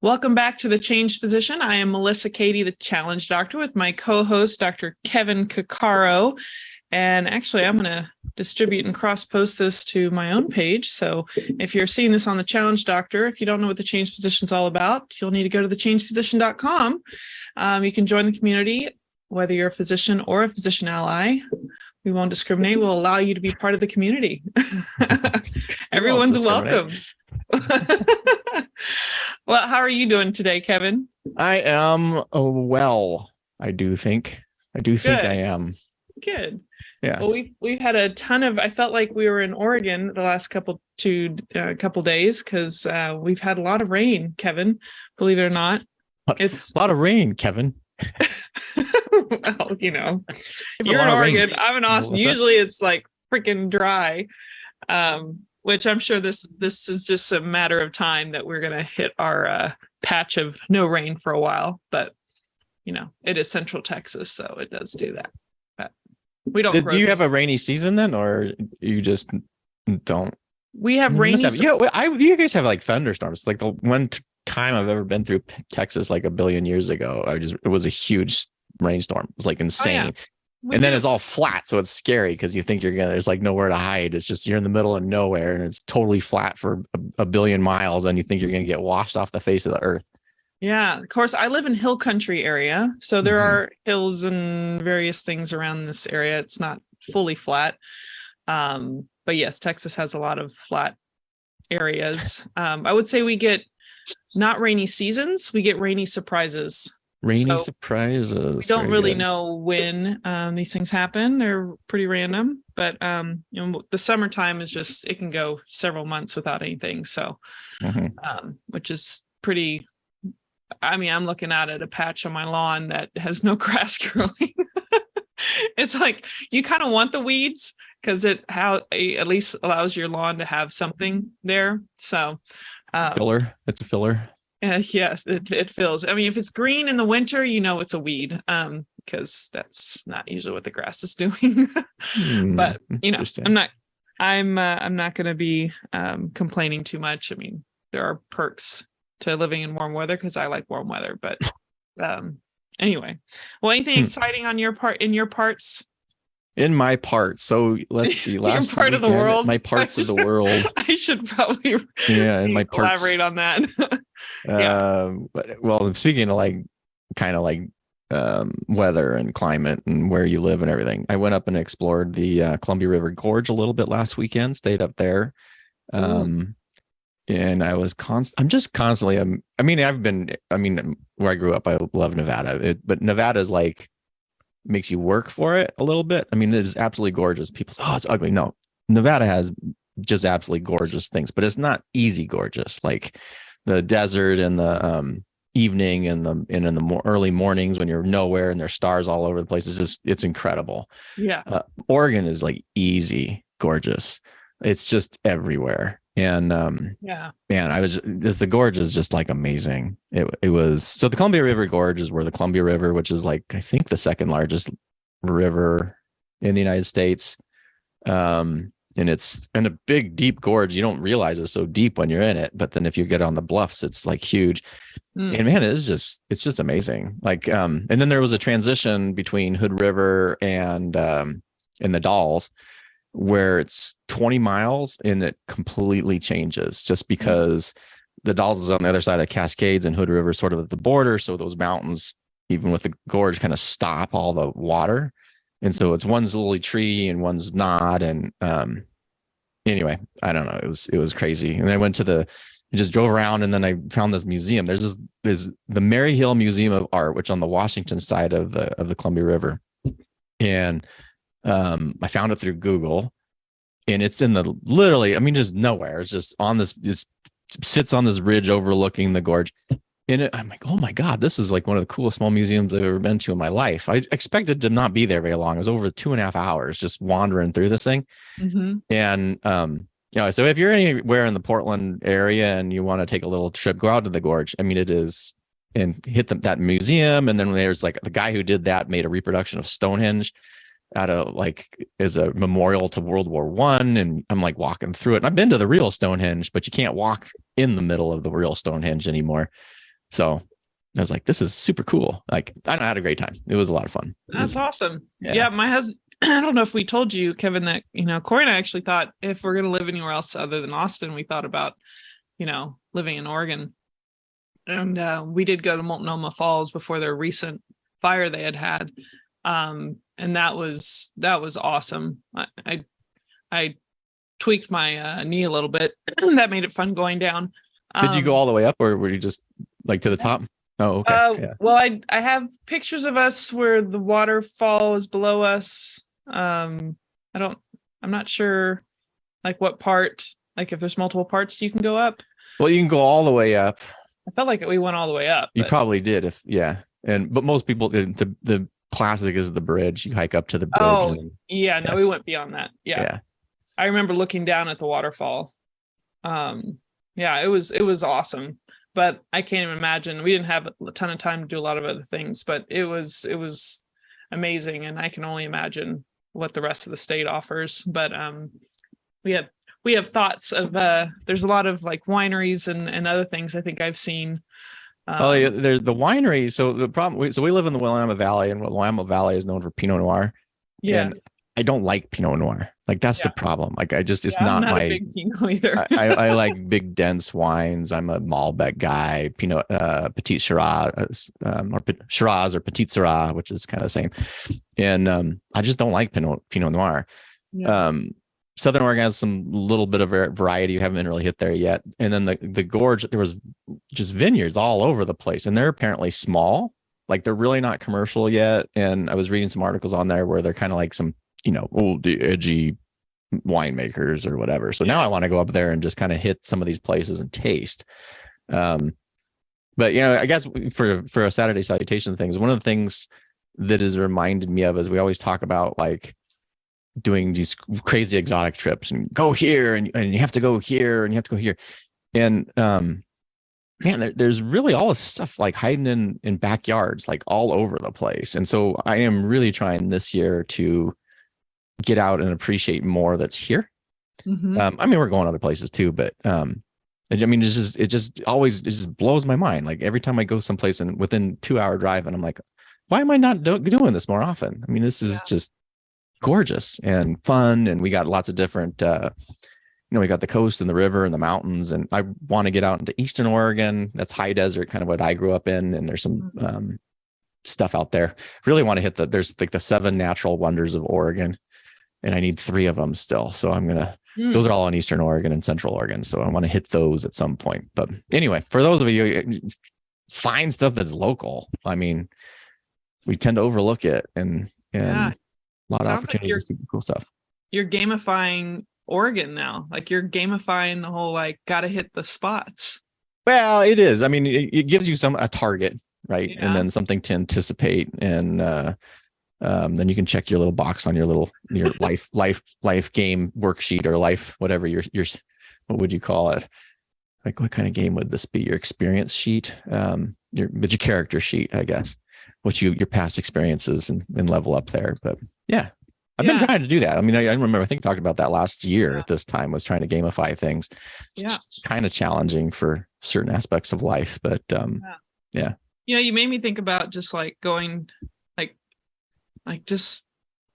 Welcome back to The Changed Physician. I am Melissa Cady, the Challenge Doctor, with my co-host, Dr. Kevin Cuccaro. And actually, I'm going to distribute and cross-post this to my own page. So if you're seeing this on The Challenge Doctor, if you don't know what The Changed Physician is all about, you'll need to go to thechangedphysician.com. You can join the community, whether you're a physician or a physician ally. We won't discriminate. We'll allow you to be part of the community. Everyone's welcome. Well, how are you doing today, Kevin? I am well. I think I am. Good. Yeah. Well, we've had a ton of. I felt like we were in Oregon the last couple days because we've had a lot of rain, Kevin. Believe it or not, it's a lot of rain, Kevin. Well, you're in Oregon. I'm in Austin. Usually, it's like freaking dry. Which I'm sure this is just a matter of time that we're going to hit our patch of no rain for a while. But, it is Central Texas, so it does do that. But we don't. Do you have a rainy season then, or you just don't? We have rainy. You guys have like thunderstorms. Like the one time I've ever been through Texas, like a billion years ago, it was a huge rainstorm. It was like insane. Oh, yeah. Then it's all flat, so it's scary because you think there's like nowhere to hide. It's just you're in the middle of nowhere, and it's totally flat for a billion miles, and you think you're gonna get washed off the face of the earth. Yeah, of course. I live in hill country area, so there are hills and various things around this area. It's not fully flat, but yes, Texas has a lot of flat areas. I would say we get not rainy seasons; we get rainy surprises. Surprises. We don't really know when these things happen. They're pretty random, but the summertime is just, it can go several months without anything. So, which is pretty, I'm looking at a patch on my lawn that has no grass growing. It's like, you kind of want the weeds because it at least allows your lawn to have something there. So, filler. It's a filler. Yes, it fills. If it's green in the winter, it's a weed, because that's not usually what the grass is doing. But I'm not going to be complaining too much. There are perks to living in warm weather because I like warm weather. But anyway, well, anything exciting on your part in your parts? In my parts. So let's see. Last part weekend, of the world. My parts of the world. I should probably in my parts. Elaborate on that. Well, speaking of weather and climate and where you live and everything, I went up and explored the Columbia River Gorge a little bit last weekend. Stayed up there, and I was I'm just constantly. Where I grew up, I love Nevada, but Nevada is like, makes you work for it a little bit. It is absolutely gorgeous. People say, "Oh, it's ugly." No, Nevada has just absolutely gorgeous things, but it's not easy gorgeous. Like the desert and the evening and in the early mornings when you're nowhere and there's stars all over the place. It's incredible. Yeah. Oregon is like easy gorgeous. It's just everywhere. And man, the gorge is just like amazing. It was, so the Columbia River Gorge is where the Columbia River, which is like, I think the second largest river in the United States. And it's in a big, deep gorge. You don't realize it's so deep when you're in it, but then if you get on the bluffs, it's like huge. And man, it's just amazing. Like, and then there was a transition between Hood River and the Dalles, where it's 20 miles and it completely changes just because the Dalles is on the other side of the Cascades and Hood River is sort of at the border. So those mountains, even with the gorge, kind of stop all the water. And so it's one's lily tree and one's not. And anyway, I don't know. It was crazy. And then I just drove around, and then I found this museum. There's the Mary Hill Museum of Art, which on the Washington side of the Columbia River. And I found it through Google, and it's in literally, just nowhere. It's just on this, sits on this ridge overlooking the gorge. And I'm like, oh my God, this is like one of the coolest small museums I've ever been to in my life. I expected to not be there very long. It was over 2.5 hours just wandering through this thing. And, so if you're anywhere in the Portland area and you want to take a little trip, go out to the gorge. it is, and hit that museum. And then there's like the guy who did that made a reproduction of Stonehenge as a memorial to World War I. And I'm like walking through it. And I've been to the real Stonehenge, but you can't walk in the middle of the real Stonehenge anymore. So I was like, this is super cool. Like, I had a great time. It was a lot of fun. That's awesome. Yeah. My husband, I don't know if we told you, Kevin, that, Corey and I actually thought if we're going to live anywhere else other than Austin, we thought about, living in Oregon. And we did go to Multnomah Falls before their recent fire they had. And that was awesome. I tweaked my knee a little bit. That made it fun going down. Did you go all the way up, or were you just like to the top? Oh, okay. Well, I have pictures of us where the waterfall is below us. I'm not sure like what part, like if there's multiple parts you can go up. Well, you can go all the way up. I felt like we went all the way up. You probably did, but most people, the classic is the bridge. You hike up to the bridge. Oh, we went beyond that. Yeah. I remember looking down at the waterfall. It was awesome, but I can't even imagine. We didn't have a ton of time to do a lot of other things, but it was amazing, and I can only imagine what the rest of the state offers. But we have thoughts of there's a lot of like wineries and other things I think I've seen. There's the winery. So the problem, we live in the Willamette Valley, and Willamette Valley is known for Pinot Noir. Yeah. I don't like Pinot Noir. Like that's the problem. Like it's not my big Pinot either. I like big dense wines. I'm a Malbec guy. Pinot, Petit Shiraz, or Shiraz or Petit Syrah, which is kind of the same. And I just don't like Pinot Noir. Yeah. Southern Oregon has some little bit of variety. You haven't really hit there yet. And then the gorge, there was just vineyards all over the place, and they're apparently small. Like they're really not commercial yet. And I was reading some articles on there where they're kind of like some, old edgy winemakers or whatever. So now I want to go up there and just kind of hit some of these places and taste. But I guess for a Saturday Salutation things, one of the things that has reminded me of is we always talk about like doing these crazy exotic trips and go here and you have to go here and you have to go here. And man, there's really all this stuff like hiding in backyards, like all over the place. And so I am really trying this year to get out and appreciate more that's here. Mm-hmm. We're going other places too, but it just blows my mind. Like every time I go someplace and within 2-hour drive, and I'm like, why am I not doing this more often? I mean, this is just gorgeous and fun. And we got lots of different, we got the coast and the river and the mountains, and I want to get out into Eastern Oregon. That's high desert, kind of what I grew up in. And there's some stuff out there. Really want to hit there's like the 7 natural wonders of Oregon. And I need 3 of them still. So I'm going to, those are all in Eastern Oregon and Central Oregon. So I want to hit those at some point. But anyway, for those of you, find stuff that's local. I mean, we tend to overlook it and a lot of opportunities to do cool stuff. You're gamifying Oregon now. Like you're gamifying the whole, like, got to hit the spots. Well, it is. I mean, it gives you a target, right? Yeah. And then something to anticipate. And, then you can check your little box on your life game worksheet or life, whatever your, what would you call it? Like what kind of game would this be? Your experience sheet, your character sheet, I guess, your past experiences and level up there. But I've been trying to do that. I mean, I remember, I think I talked about that last year at this time, was trying to gamify things. It's kind of challenging for certain aspects of life, but you made me think about just like going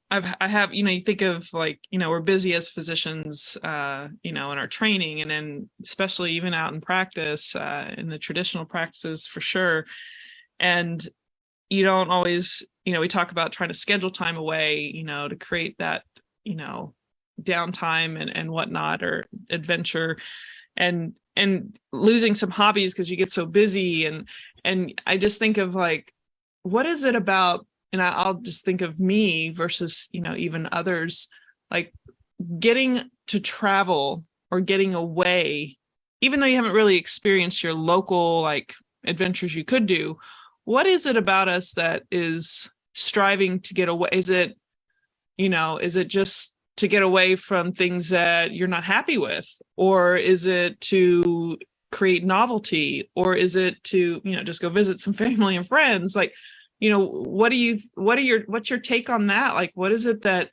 I have, you think of like, we're busy as physicians, in our training, and then especially even out in practice, in the traditional practices for sure. And you don't always, we talk about trying to schedule time away, to create that, downtime and whatnot, or adventure, and losing some hobbies because you get so busy. And I just think of like, what is it about? And I'll just think of me versus, even others, like getting to travel or getting away, even though you haven't really experienced your local like adventures you could do. What is it about us that is striving to get away? Is it just to get away from things that you're not happy with? Or is it to create novelty? Or is it to, just go visit some family and friends? Like, what's your take on that? Like, what is it that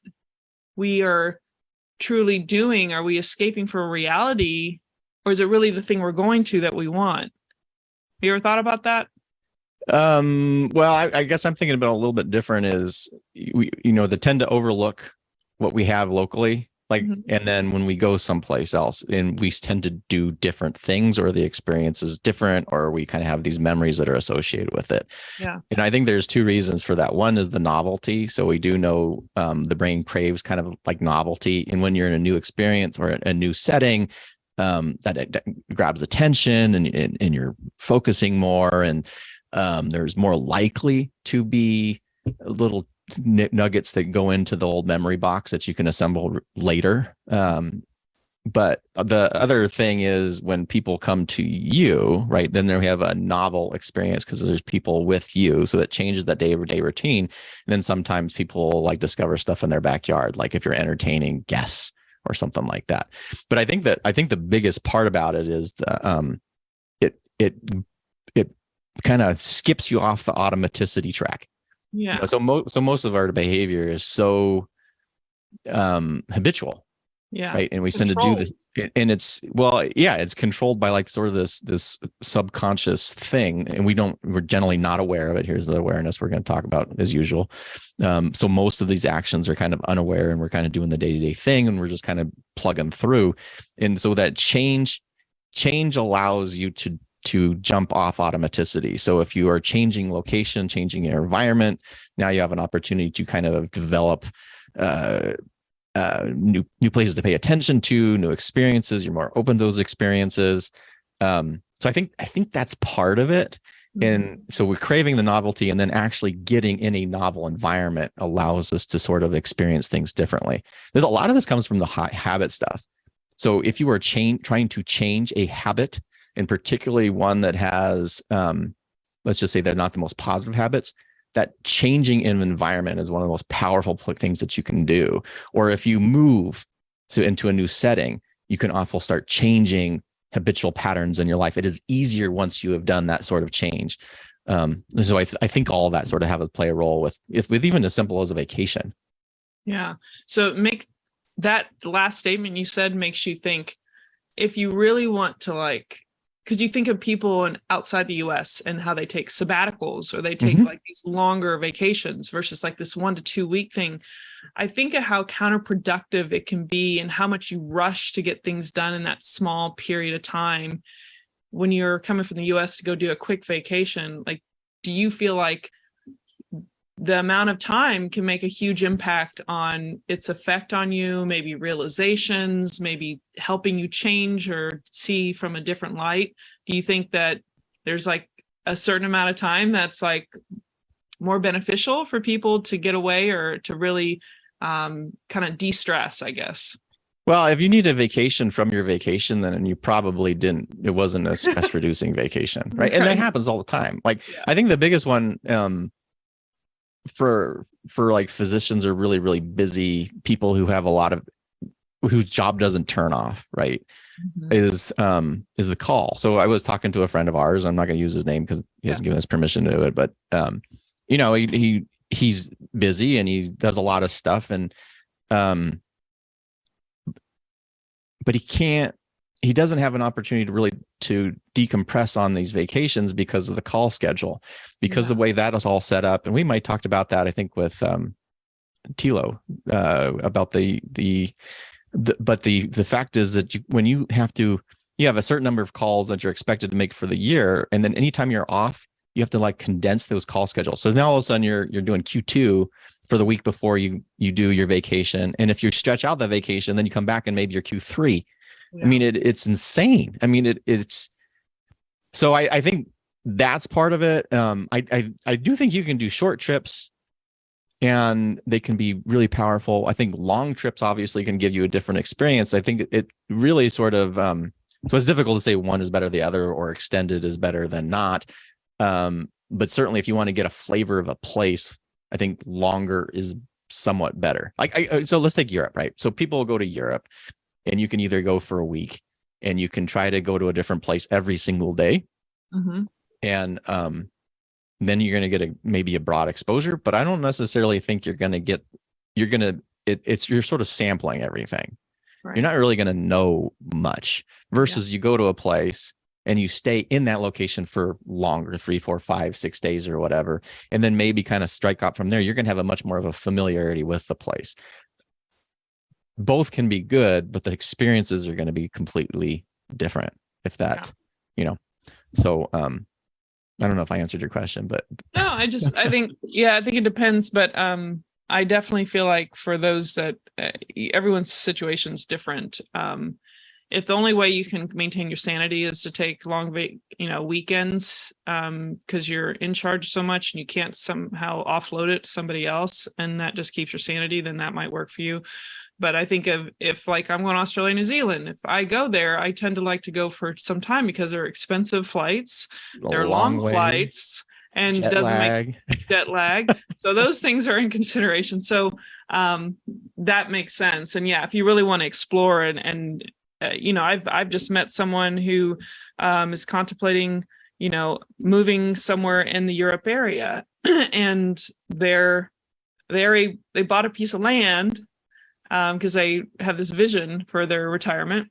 we are truly doing? Are we escaping from reality, or is it really the thing we're going to that we want? you ever thought about that? Well, I guess I'm thinking about a little bit different is they tend to overlook what we have locally, like, and then when we go someplace else and we tend to do different things, or the experience is different, or we kind of have these memories that are associated with it. Yeah. And I think there's two reasons for that. One is the novelty. So we do know the brain craves kind of like novelty. And when you're in a new experience or a new setting, that grabs attention, and you're focusing more, and there's more likely to be little nuggets that go into the old memory box that you can assemble later. But the other thing is when people come to you, right, then they have a novel experience because there's people with you. So that changes that day-to-day routine. And then sometimes people like discover stuff in their backyard, like if you're entertaining guests or something like that. But I think the biggest part about it is it kind of skips you off the automaticity track. Yeah. So most of our behavior is so habitual. Yeah. Right. And we tend to do this, and it's controlled by like sort of this subconscious thing. And we're generally not aware of it. Here's the awareness we're going to talk about as usual. So most of these actions are kind of unaware, and we're kind of doing the day-to-day thing, and we're just kind of plugging through. And so that change allows you to jump off automaticity. So if you are changing location, changing your environment, now you have an opportunity to kind of develop new places to pay attention to, new experiences. You're more open to those experiences. So I think that's part of it. And so we're craving the novelty, and then actually getting in a novel environment allows us to sort of experience things differently. There's a lot of this comes from the habit stuff. So if you are trying to change a habit, and particularly one that has, let's just say they're not the most positive habits, that changing an environment is one of the most powerful things that you can do. Or if you move into a new setting, you can also start changing habitual patterns in your life. It is easier once you have done that sort of change. So I think all of that sort of have to play a role with even as simple as a vacation. Yeah. So make that last statement you said makes you think, if you really want to because you think of people outside the US and how they take sabbaticals, or they take like these longer vacations versus like this 1 to 2 week thing. I think of how counterproductive it can be, and how much you rush to get things done in that small period of time when you're coming from the US to go do a quick vacation. Like, do you feel like the amount of time can make a huge impact on its effect on you, maybe realizations, maybe helping you change or see from a different light? Do you think that there's like a certain amount of time that's like more beneficial for people to get away, or to really kind of de-stress, I guess? Well, if you need a vacation from your vacation, then you probably it wasn't a stress reducing vacation. Right. And that happens all the time. Like, I think the biggest one, for like physicians or really, really busy people who have whose job doesn't turn off, right, is the call. So I was talking to a friend of ours. I'm not going to use his name because he hasn't given us permission to do it, but he's busy and he does a lot of stuff, and but he doesn't have an opportunity to decompress on these vacations because of the call schedule, because the way that is all set up. And we might talked about that, I think, with Tilo, about but the fact is that when you have a certain number of calls that you're expected to make for the year, and then anytime you're off, you have to like condense those call schedules. So now all of a sudden you're doing Q2 for the week before you do your vacation. And if you stretch out that vacation, then you come back and maybe you're Q3. Yeah. I mean, it's insane. I mean, it's so I think that's part of it. I do think you can do short trips and they can be really powerful. I think long trips obviously can give you a different experience. I think it really sort of, so it's difficult to say one is better than the other, or extended is better than not. But certainly if you want to get a flavor of a place, I think longer is somewhat better. So let's take Europe, right? So people go to Europe, and you can either go for a week, and you can try to go to a different place every single day. And then you're going to get maybe a broad exposure, but I don't necessarily think you're sort of sampling everything. Right. You're not really going to know much versus you go to a place and you stay in that location for longer, 3, 4, 5, 6 days or whatever, and then maybe kind of strike out from there, you're going to have a much more of a familiarity with the place. Both can be good, but the experiences are going to be completely different if that, so, I don't know if I answered your question, but no, I think it depends, but I definitely feel like for those that everyone's situation is different. If the only way you can maintain your sanity is to take long weekends, because you're in charge so much and you can't somehow offload it to somebody else, and that just keeps your sanity, then that might work for you. But I think if like I'm going to Australia, New Zealand, if I go there, I tend to like to go for some time because they're expensive flights, they're long flights, and doesn't make jet lag. So those things are in consideration. So that makes sense. And yeah, if you really want to explore and I've just met someone who is contemplating, moving somewhere in the Europe area, and they bought a piece of land because they have this vision for their retirement,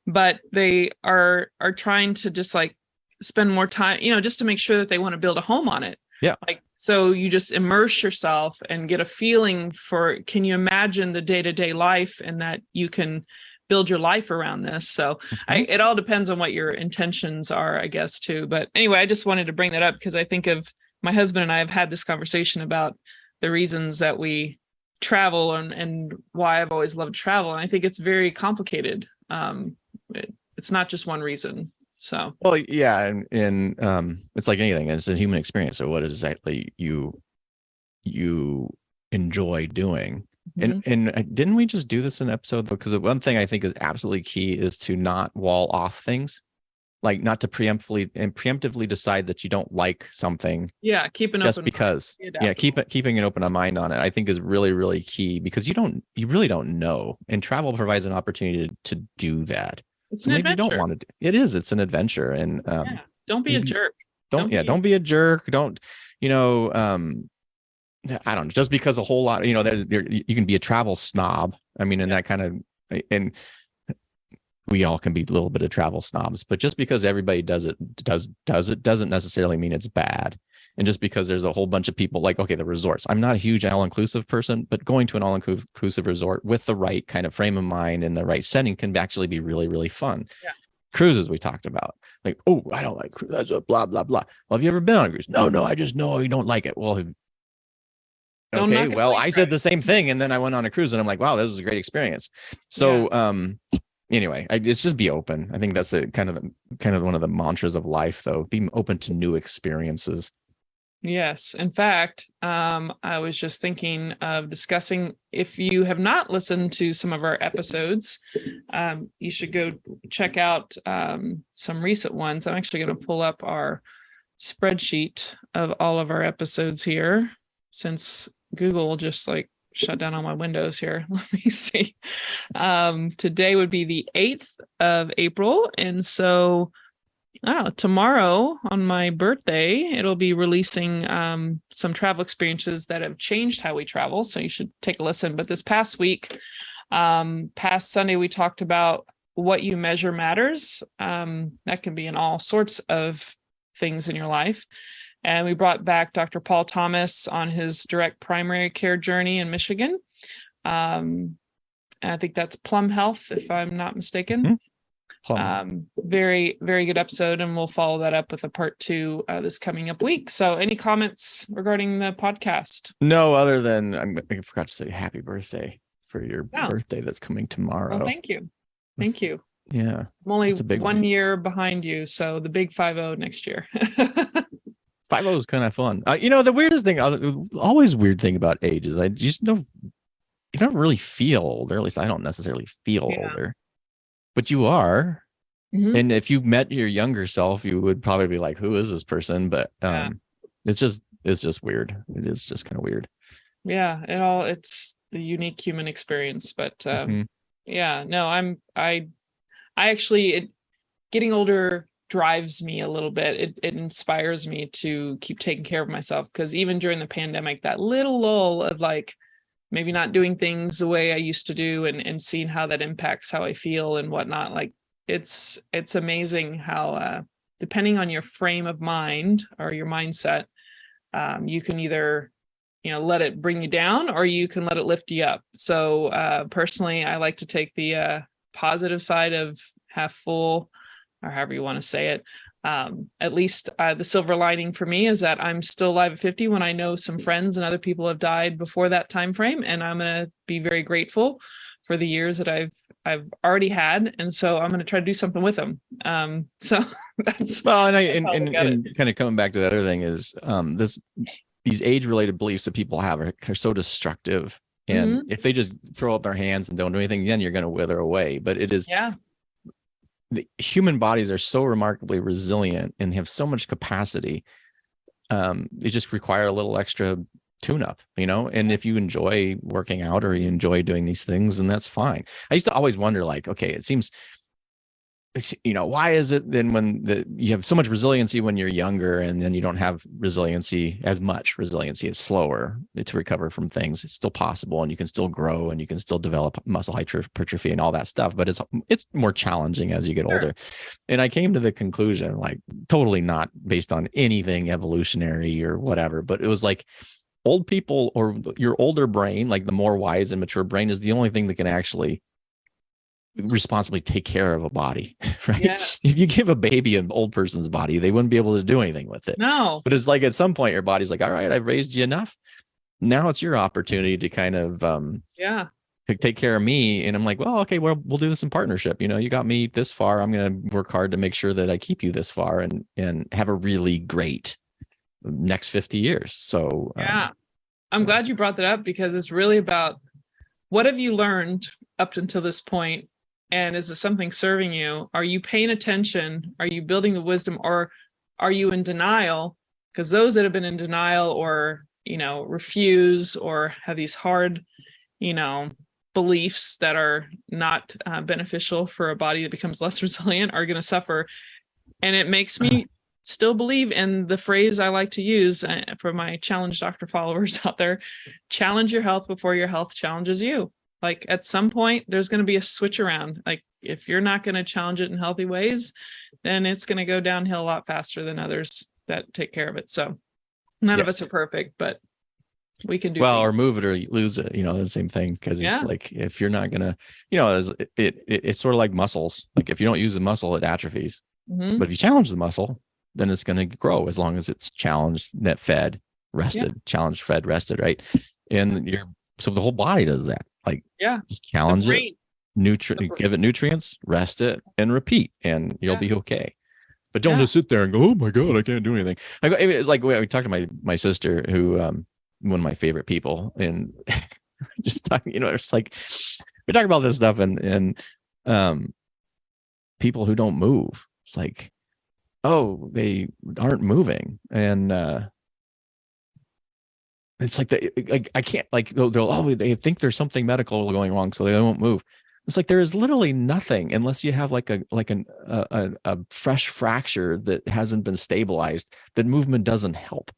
but they are trying to just like spend more time, just to make sure that they want to build a home on it. Yeah. Like, so you just immerse yourself and get a feeling for, can you imagine the day-to-day life, and that you can build your life around this. So it all depends on what your intentions are, I guess, too. But anyway, I just wanted to bring that up because I think of my husband and I have had this conversation about the reasons that we travel and why I've always loved travel. And I think it's very complicated. It's not just one reason. So, well, yeah. And it's like anything, it's a human experience. So what exactly you enjoy doing? And didn't we just do this in an episode though? Because one thing I think is absolutely key is to not wall off things, like not to preemptively decide that you don't like something. Yeah, keep an just open because. Yeah, keeping an open mind on it, I think, is really, really key, because you really don't know, and travel provides an opportunity to do that. It's an adventure. You don't want to. It's an adventure, and don't be a jerk. Don't be a jerk. Don't I don't know, just because a whole lot, you can be a travel snob. I mean, and that kind of, and we all can be a little bit of travel snobs, but just because everybody does it doesn't necessarily mean it's bad. And just because there's a whole bunch of people, like, okay, the resorts, I'm not a huge all-inclusive person, but going to an all-inclusive resort with the right kind of frame of mind and the right setting can actually be really, really fun. Yeah. Cruises we talked about, like, oh, I don't like cruises, blah, blah, blah. Well, have you ever been on a cruise? No, I just know you don't like it. Well, okay, well, I said the same thing, and then I went on a cruise and I'm like, wow, this was a great experience. So anyway, it's just be open. I think that's the kind of one of the mantras of life, though. Be open to new experiences. Yes. In fact, I was just thinking of discussing, if you have not listened to some of our episodes, you should go check out some recent ones. I'm actually going to pull up our spreadsheet of all of our episodes here, since Google just like shut down all my windows here. Let me see. Today would be the 8th of April. And so tomorrow on my birthday, it'll be releasing some travel experiences that have changed how we travel. So you should take a listen. But this past week, past Sunday, we talked about what you measure matters. That can be in all sorts of things in your life. And we brought back Dr. Paul Thomas on his direct primary care journey in Michigan. I think that's Plum Health, if I'm not mistaken. Very, very good episode. And we'll follow that up with a part 2 this coming up week. So any comments regarding the podcast? No, other than I forgot to say happy birthday for your birthday that's coming tomorrow. Well, thank you. Thank you. Yeah. I'm only 1 year behind you. So the big 5-0 next year. 5-0 is kind of fun. The weirdest thing, always weird thing about age is I just don't, you don't really feel older. At least I don't necessarily feel older, but you are. Mm-hmm. And if you met your younger self, you would probably be like, who is this person? But it's just weird. It is just kind of weird. Yeah. It's the unique human experience, but I actually, getting older drives me a little bit. It inspires me to keep taking care of myself, because even during the pandemic, that little lull of like maybe not doing things the way I used to do and seeing how that impacts how I feel and whatnot, like it's amazing how depending on your frame of mind or your mindset, you can either let it bring you down, or you can let it lift you up. So personally, I like to take the positive side of half full, or however you want to say it. At least the silver lining for me is that I'm still alive at 50 when I know some friends and other people have died before that time frame, and I'm going to be very grateful for the years that I've already had, and so I'm going to try to do something with them. So that's well, and kind of coming back to the other thing is these age-related beliefs that people have are so destructive. And if they just throw up their hands and don't do anything, then you're going to wither away. But it is, the human bodies are so remarkably resilient and have so much capacity. They just require a little extra tune-up, and if you enjoy working out or you enjoy doing these things, then that's fine. I used to always wonder, like, okay, it seems, why is it then when you have so much resiliency when you're younger, and then you don't have as much resiliency? It's slower to recover from things. It's still possible, and you can still grow, and you can still develop muscle hypertrophy and all that stuff, but it's more challenging as you get older. And I came to the conclusion, like, totally not based on anything evolutionary or whatever, but it was like, old people, or your older brain, like the more wise and mature brain, is the only thing that can actually responsibly take care of a body, right? Yes. If you give a baby an old person's body, they wouldn't be able to do anything with it. No. But it's like, at some point your body's like, all right, I've raised you enough. Now it's your opportunity to kind of to take care of me. And I'm like, well, okay, well, we'll do this in partnership. You got me this far. I'm going to work hard to make sure that I keep you this far and have a really great next 50 years. So I'm glad you brought that up, because it's really about, what have you learned up until this point? And is it something serving you? Are you paying attention? Are you building the wisdom, or are you in denial? Because those that have been in denial, or, refuse, or have these hard, beliefs that are not beneficial for a body that becomes less resilient, are going to suffer. And it makes me still believe in the phrase I like to use for my challenge doctor followers out there: challenge your health before your health challenges you. Like, at some point, there's going to be a switch around. Like, if you're not going to challenge it in healthy ways, then it's going to go downhill a lot faster than others that take care of it. So none of us are perfect, but we can do or move it or lose it, the same thing. Because it's like, if you're not going to, it's sort of like muscles. Like, if you don't use the muscle, it atrophies. But if you challenge the muscle, then it's going to grow, as long as it's challenged, net fed, rested, challenged, fed, rested, right? And so the whole body does that. Like, just challenge it, give it nutrients, rest it, and repeat, and you'll be okay. But don't just sit there and go, oh my God, I can't do anything. It's like, we talked to my sister, who one of my favorite people, and just talking, it's like, we talk about this stuff, and people who don't move, it's like, oh, they aren't moving, and it's like, I can't, like, they think there's something medical going wrong, so they won't move. It's like, there is literally nothing, unless you have a fresh fracture that hasn't been stabilized, that movement doesn't help.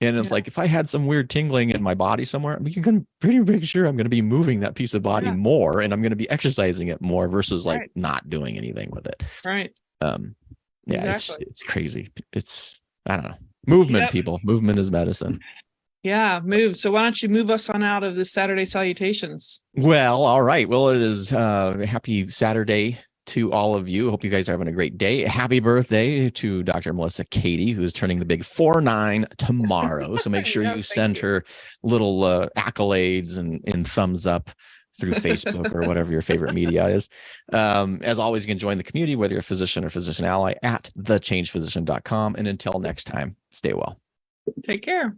And it's like, if I had some weird tingling in my body somewhere, you can pretty sure I'm going to be moving that piece of body more, and I'm going to be exercising it more, versus like not doing anything with it. Right. Exactly. It's crazy. I don't know. Movement, people. Movement is medicine. Yeah, move. So why don't you move us on out of the Saturday salutations? Well, all right. Well, it is happy Saturday to all of you. Hope you guys are having a great day. Happy birthday to Dr. Melissa Katie, who is turning the big 49 tomorrow. So make sure you send her little accolades and thumbs up through Facebook or whatever your favorite media is. As always, you can join the community, whether you're a physician or physician ally, at thechangephysician.com. And until next time, stay well. Take care.